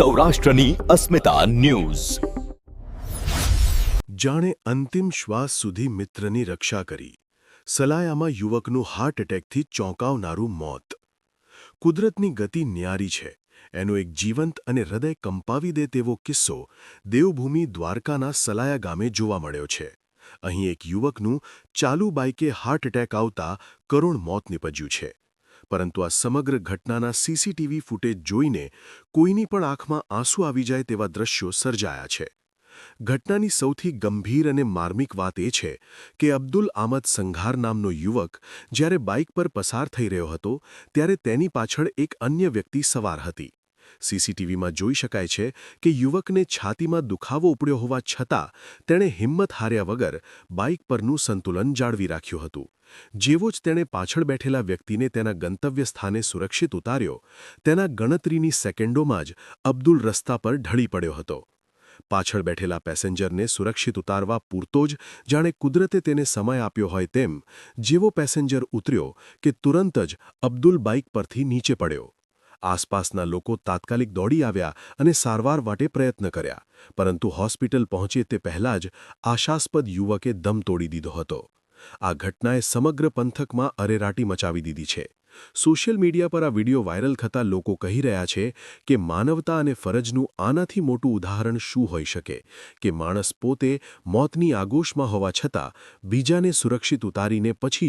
સૌરાષ્ટ્રની અસ્મિતા ન્યૂઝ. જાણે અંતિમ શ્વાસ સુધી મિત્રની રક્ષા કરી. સલાયામાં યુવકનું હાર્ટ એટેકથી ચોંકાવનારું મોત. કુદરતની ગતિ ન્યારી છે. એનો એક જીવંત અને હૃદય કંપાવી દે તેવો કિસ્સો દેવભૂમિ દ્વારકાના સલાયા ગામે જોવા મળ્યો છે. અહીં એક યુવકનું ચાલુ બાઇકે હાર્ટ એટેક આવતા કરુણ મોત નીપજ્યું છે. પરંતુ આ સમગ્ર ઘટનાના સીસીટીવી ફૂટેજ જોઈને કોઈની પણ આંખમાં આંસુ આવી જાય તેવા દ્રશ્યો સર્જાયા છે. ઘટનાની સૌથી ગંભીર અને માર્મિક વાત એ છે કે અબ્દુલ આમદ સંઘાર નામનો યુવક જ્યારે બાઇક પર પસાર થઈ રહ્યો હતો ત્યારે તેની પાછળ એક અન્ય વ્યક્તિ સવાર હતી. સીસીટીવીમાં જોઈ શકાય છે કે યુવકને છાતીમાં દુખાવો ઉપડ્યો હોવા છતાં તેણે હિંમત હાર્યા વગર બાઇક પરનું સંતુલન જાળવી રાખ્યું હતું. જેવો જ તેણે પાછળ બેઠેલા વ્યક્તિને તેના ગંતવ્ય સ્થાને સુરક્ષિત ઉતાર્યો, તેના ગણતરીની સેકન્ડોમાં જ અબ્દુલ રસ્તા પર ઢળી પડ્યો હતો. પાછળ બેઠેલા પેસેન્જરને સુરક્ષિત ઉતારવા પૂરતો જ જાણે કુદરતે તેને સમય આપ્યો હોય તેમ જેવો પેસેન્જર ઉતર્યો કે તુરંત જ અબ્દુલ બાઇક પરથી નીચે પડ્યો. આસપાસના લોકો તાત્કાલિક દોડી આવ્યા અને સારવાર માટે પ્રયત્ન કર્યા, પરંતુ હોસ્પિટલ પહોંચે તે પહેલાં જ આશાસ્પદ યુવકે દમ તોડી દીધો હતો. આ ઘટનાએ સમગ્ર પંથકમાં અરેરાટી મચાવી દીધી છે. સોશિયલ મીડિયા પર આ વિડીયો વાયરલ થતાં લોકો કહી રહ્યા છે કે માનવતા અને ફરજનું આનાથી મોટું ઉદાહરણ શું હોઈ શકે કે માણસ પોતે મોતની આગોશમાં હોવા છતાં બીજાને સુરક્ષિત ઉતારીને પછી જ